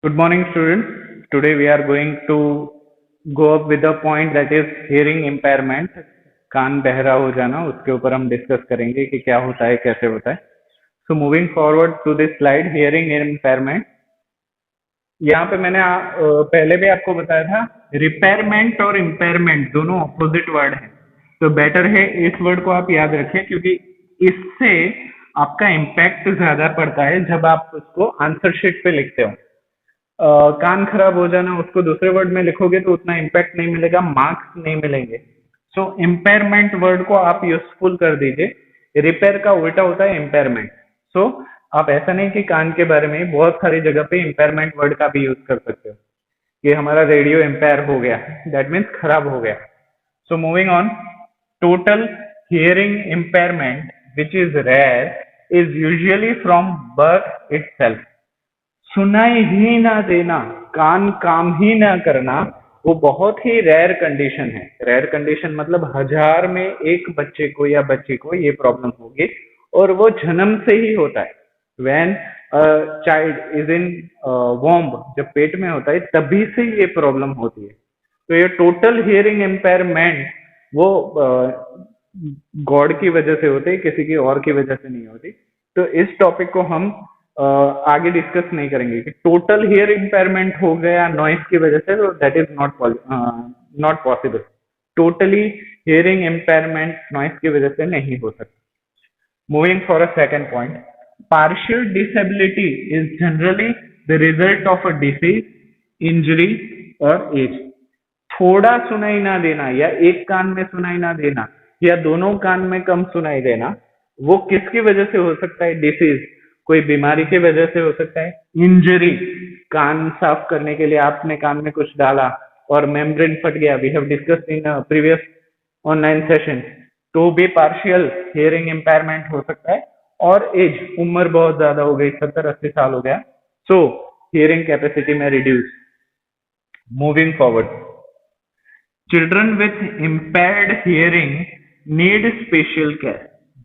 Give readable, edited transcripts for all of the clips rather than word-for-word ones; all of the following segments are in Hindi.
Good morning, students. Today we are going to go up with a point that is hearing impairment. कान बहरा हो जाना उसके ऊपर हम डिस्कस करेंगे कि क्या होता है कैसे होता है. So moving forward to this slide, hearing impairment. यहाँ पे मैंने पहले भी आपको बताया था रिपेयरमेंट और इम्पेयरमेंट दोनों ऑपोजिट वर्ड हैं. तो बेटर है इस वर्ड को आप याद रखें क्योंकि इससे आपका इम्पैक्ट ज्यादा पड़ता है जब आप उसको आंसर शीट पे लिखते हो. कान खराब हो जाना उसको दूसरे वर्ड में लिखोगे तो उतना इम्पैक्ट नहीं मिलेगा, मार्क्स नहीं मिलेंगे. सो इम्पेयरमेंट वर्ड को आप यूजफुल कर दीजिए. रिपेयर का उल्टा होता है इम्पेयरमेंट. सो आप ऐसा नहीं कि कान के बारे में बहुत सारी जगह पे इम्पेयरमेंट वर्ड का भी यूज कर सकते हो कि हमारा रेडियो इम्पेयर हो गया, दैट मीन्स खराब हो गया. So moving on, total hearing impairment which is rear is usually from birth itself. सुनाई ही ना देना, कान काम ही ना करना, वो बहुत ही रेयर कंडीशन है. रेयर कंडीशन मतलब 1000 में एक बच्चे को या बच्ची को ये प्रॉब्लम होगी और वो जन्म से ही होता है. When child is in womb, जब पेट में होता है तभी से ये प्रॉब्लम होती है. तो ये टोटल हियरिंग इम्पेयरमेंट वो गॉड की वजह से होते है, किसी की और की वजह से नहीं होती. तो इस टॉपिक को हम आगे डिस्कस नहीं करेंगे कि टोटल हियर इम्पेयरमेंट हो गया नॉइस की वजह से, तो that is not possible. Totally hearing impairment noise की वजह से नहीं हो सकता. Moving for a second point, partial disability is generally the result of a disease, injury और एज. थोड़ा सुनाई ना देना या एक कान में सुनाई ना देना या दोनों कान में कम सुनाई देना, वो किसकी वजह से हो सकता है? डिसीज, कोई बीमारी की वजह से हो सकता है. इंजरी, कान साफ करने के लिए आपने कान में कुछ डाला और मेम्ब्रेन फट गया, we have discussed in previous online session, तो भी पार्शियल हियरिंग इम्पेयरमेंट हो सकता है. और एज, उम्र बहुत ज्यादा हो गई, 70-80 साल हो गया, सो हियरिंग कैपेसिटी में reduce. Moving forward, children with impaired hearing need special care.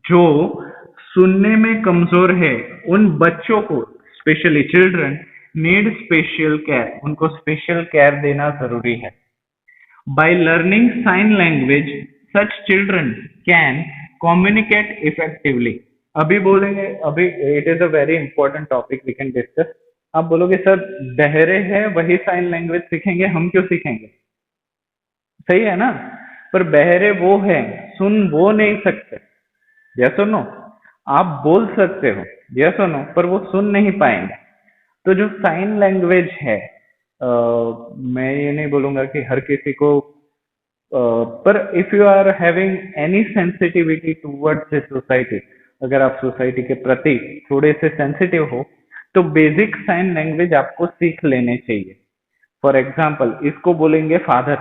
जो सुनने में कमजोर है उन बच्चों को, specially children need special care, उनको स्पेशल केयर देना जरूरी है. By learning sign language such children can communicate effectively. अभी बोलेंगे, अभी it is a very important topic we can discuss. आप बोलोगे सर बहरे हैं वही साइन लैंग्वेज सीखेंगे, हम क्यों सीखेंगे? सही है ना, पर बहरे वो हैं, सुन वो नहीं सकते. यस और नो? आप बोल सकते हो यस और नो, पर वो सुन नहीं पाएंगे. तो जो साइन लैंग्वेज है, मैं ये नहीं बोलूंगा कि हर किसी को, पर if you are having any sensitivity towards this society, अगर आप सोसाइटी के प्रति थोड़े से सेंसिटिव हो, तो बेसिक साइन लैंग्वेज आपको सीख लेने चाहिए. फॉर एग्जाम्पल, इसको बोलेंगे फादर,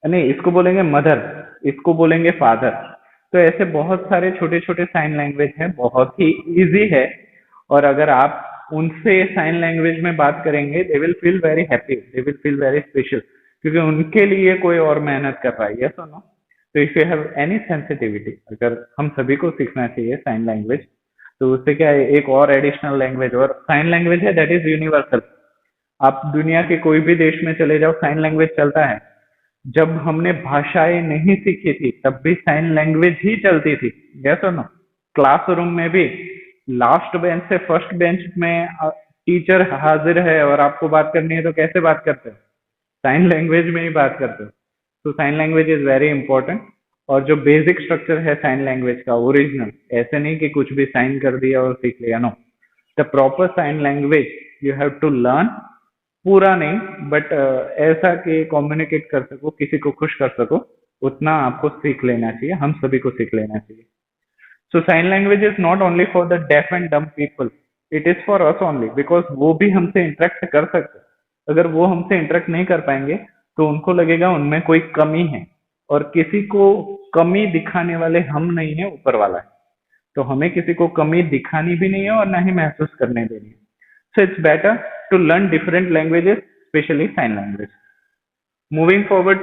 नहीं इसको बोलेंगे मदर, इसको बोलेंगे फादर. तो ऐसे बहुत सारे छोटे छोटे साइन लैंग्वेज हैं, बहुत ही इजी है. और अगर आप उनसे साइन लैंग्वेज में बात करेंगे, they will feel very happy, they will feel very special, क्योंकि उनके लिए कोई और मेहनत कर रहा है. यस और नो? तो if you have any sensitivity, अगर हम सभी को सीखना चाहिए साइन लैंग्वेज, तो उससे क्या है, एक और एडिशनल लैंग्वेज, और साइन लैंग्वेज है दैट इज यूनिवर्सल. आप दुनिया के कोई भी देश में चले जाओ, साइन लैंग्वेज चलता है. जब हमने भाषाएं नहीं सीखी थी तब भी साइन लैंग्वेज ही चलती थी. यस और नो? क्लासरूम में भी लास्ट बेंच से फर्स्ट बेंच में टीचर हाजिर है और आपको बात करनी है तो कैसे बात करते हो? साइन लैंग्वेज में ही बात करते हो. तो sign language is very important. और जो बेसिक स्ट्रक्चर है साइन लैंग्वेज का ओरिजिनल, ऐसे नहीं कि कुछ भी साइन कर दिया और सीख लिया. No, the proper sign language you have to learn. पूरा नहीं, बट ऐसा कि कम्युनिकेट कर सको, किसी को खुश कर सको, उतना आपको सीख लेना चाहिए, हम सभी को सीख लेना चाहिए. So sine language is not only for the deaf and dumb people, it is for us only, because वो भी हमसे इंटरेक्ट कर सकते. अगर वो हमसे इंटरेक्ट नहीं कर पाएंगे तो उनको लगेगा उनमें कोई कमी है, और किसी को कमी दिखाने वाले हम नहीं है, ऊपर वाला है. तो हमें किसी को कमी दिखानी भी नहीं है और ना ही महसूस करने देनी है. So it's better to learn different languages, especially sign language. Moving forward,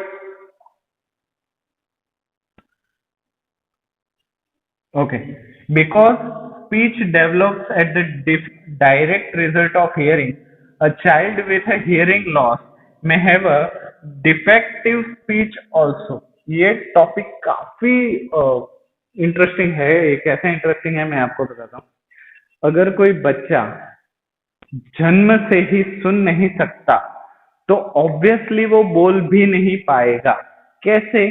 okay, because speech develops at the direct result of hearing, A child with a hearing loss may have a defective speech also. ये टॉपिक काफी इंटरेस्टिंग है। ये कैसे इंटरेस्टिंग है मैं आपको बताता हूँ। अगर कोई बच्चा जन्म से ही सुन नहीं सकता तो ऑब्वियसली वो बोल भी नहीं पाएगा। कैसे?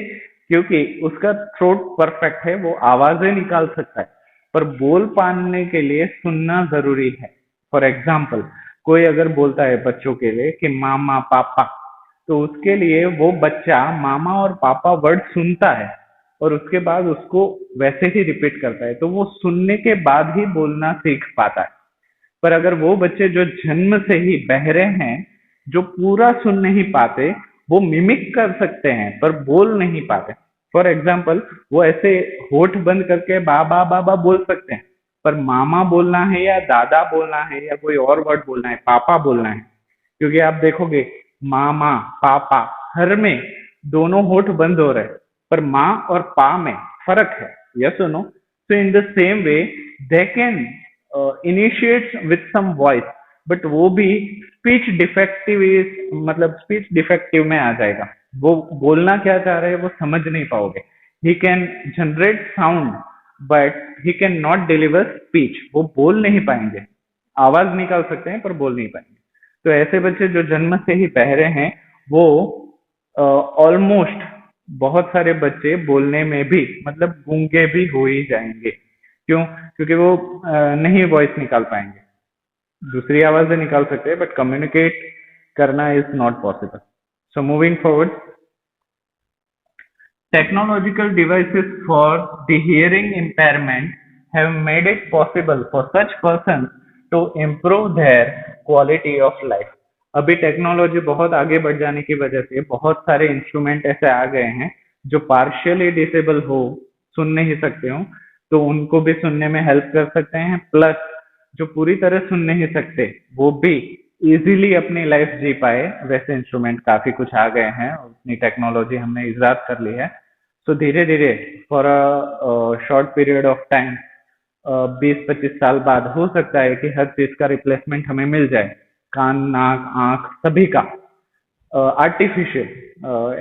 क्योंकि उसका थ्रोट परफेक्ट है, वो आवाजें निकाल सकता है, पर बोल पाने के लिए सुनना जरूरी है। फॉर एग्जाम्पल, कोई अगर बोलता है बच्चों के लिए कि मामा पापा, तो उसके लिए वो बच्चा मामा और पापा वर्ड सुनता है और उसके बाद उसको वैसे ही रिपीट करता है, तो वो सुनने के बाद ही बोलना सीख पाता है। पर अगर वो बच्चे जो जन्म से ही बहरे हैं, जो पूरा सुन नहीं पाते, वो मिमिक कर सकते हैं पर बोल नहीं पाते। फॉर एग्जाम्पल, वो ऐसे होठ बंद करके बाबा बाबा बोल सकते हैं, पर मामा बोलना है या दादा बोलना है या कोई और वर्ड बोलना है, पापा बोलना है, क्योंकि आप देखोगे मामा पापा हर में दोनों होठ बंद हो रहे हैं, पर माँ और पा में फर्क है। यस और no? So in the same way they can initiates with some voice, but वो भी स्पीच डिफेक्टिव, मतलब स्पीच डिफेक्टिव में आ जाएगा। वो बोलना क्या चाह रहे हैं वो समझ नहीं पाओगे। He can generate sound but he can not deliver speech. वो बोल नहीं पाएंगे, आवाज निकाल सकते हैं पर बोल नहीं पाएंगे। तो ऐसे बच्चे जो जन्म से ही बहरे हैं, वो ऑलमोस्ट बहुत सारे बच्चे बोलने में भी मतलब गूंगे भी हो ही जाएंगे। क्यों? क्योंकि वो नहीं वॉइस निकाल पाएंगे। दूसरी आवाजें निकाल सकते हैं बट कम्युनिकेट करना is not possible. So moving forward, technological devices for the hearing impairment have made it possible for such persons to improve their quality of life. अभी टेक्नोलॉजी बहुत आगे बढ़ जाने की वजह से बहुत सारे इंस्ट्रूमेंट ऐसे आ गए हैं जो पार्शियली डिसेबल हो, सुन नहीं सकते हो, तो उनको भी सुनने में हेल्प कर सकते हैं। प्लस जो पूरी तरह सुन नहीं सकते वो भी इजीली अपनी लाइफ जी पाए, वैसे इंस्ट्रूमेंट काफी कुछ आ गए हैं, उतनी टेक्नोलॉजी हमने इजाद कर ली है। सो धीरे धीरे for a short period of time, 20-25 साल बाद हो सकता है कि हर चीज का रिप्लेसमेंट हमें मिल जाए, कान नाक आंख सभी का आर्टिफिशियल,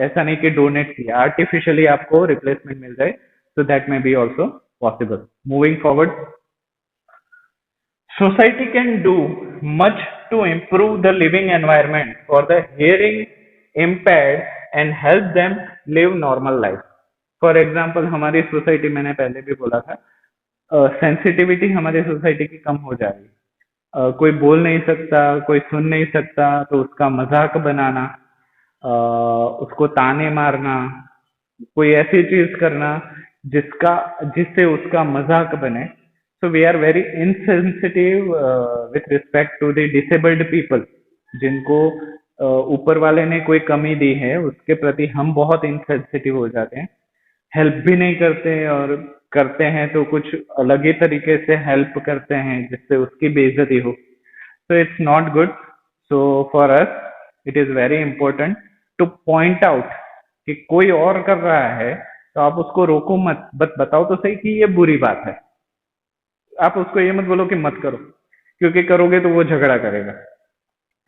ऐसा नहीं कि डोनेट किया, आर्टिफिशियली आपको रिप्लेसमेंट मिल जाए। So that may be also possible. Moving forward, society can do much to improve the living environment for the hearing impaired and help them live normal life. For example, हमारी सोसाइटी, मैंने पहले भी बोला था, सेंसिटिविटी हमारी सोसाइटी की कम हो जाएगी। कोई बोल नहीं सकता, कोई सुन नहीं सकता, तो उसका मजाक बनाना, उसको ताने मारना, कोई ऐसी चीज करना जिससे उसका मजाक बने। So we are very insensitive with respect to the disabled people, जिनको ऊपर वाले ने कोई कमी दी है उसके प्रति हम बहुत इनसेंसिटिव हो जाते हैं। हेल्प भी नहीं करते, और करते हैं तो कुछ अलग ही तरीके से हेल्प करते हैं जिससे उसकी बेइज्जती हो। So it's not good. So for us it is very important two point out कि कोई और कर रहा है तो आप उसको रोको मत, बट बताओ तो सही कि ये बुरी बात है। आप उसको ये मत बोलो कि मत करो, क्योंकि करोगे तो वो झगड़ा करेगा।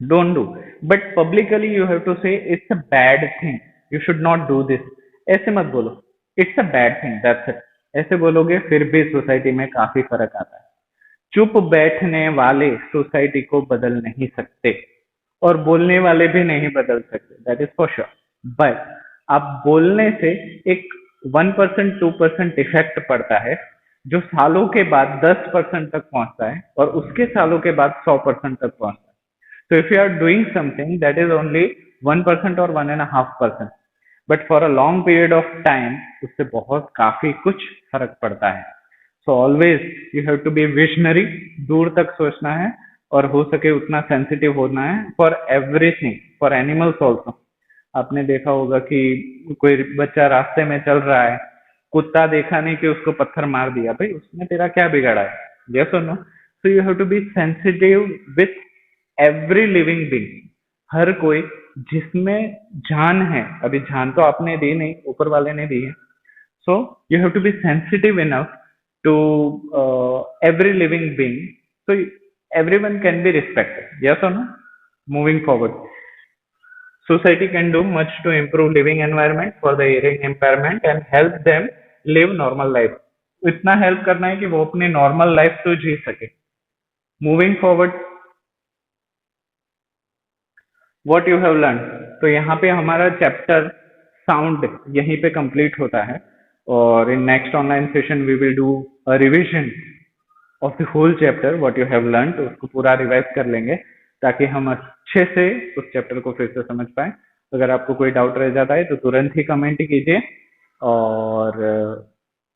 Don't do, but publicly you have to say it's a bad thing, you should not do this. ऐसे मत बोलो, it's a bad thing, that's it. ऐसे बोलोगे फिर भी सोसाइटी में काफी फर्क आता है। चुप बैठने वाले सोसाइटी को बदल नहीं सकते, और बोलने वाले भी नहीं बदल सकते, that is for sure. But आप बोलने से एक 1% 2% इफेक्ट पड़ता है, जो सालों के बाद 10% तक पहुंचता है, और उसके सालों के बाद 100% तक पहुंचता है। So if you are doing something that is only 1% or 1.5%, but for a long period of time, उससे बहुत काफी कुछ फर्क पड़ता है। So always you have to be visionary, दूर तक सोचना है, और हो सके उतना सेंसिटिव होना है for everything, for animals also। आपने देखा होगा कि कोई बच्चा रास्ते में चल रहा है, कुत्ता देखा नहीं कि उसको पत्थर मार दिया, भाई उसने तेरा क्या बिगाड़ा है? यस और no? So you have to be sensitive with every living being, हर कोई जिसमें जान है। अभी जान तो आपने दी नहीं, ऊपर वाले ने दी है। So you have to be sensitive enough to every living being, so everyone can be respected. Yes और no? moving forward, society can do much to improve living environment for the hearing impairment and help them live normal life. इतना हेल्प करना है कि वो अपनी नॉर्मल लाइफ तो जी सके. Moving forward, what you have learn. तो यहाँ पे हमारा चैप्टर साउंड यहीं पे कंप्लीट होता है, और in next online session we will do a revision of the whole chapter what you have learn. तो उसको पूरा रिवाइज कर लेंगे ताकि हम अच्छे से उस चैप्टर को फिर से समझ पाए. अगर आपको कोई डाउट रह जाता है तो तुरंत ही कमेंट कीजिए और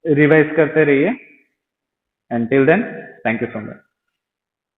रिवाइज करते रहिए. And till then, thank you so much.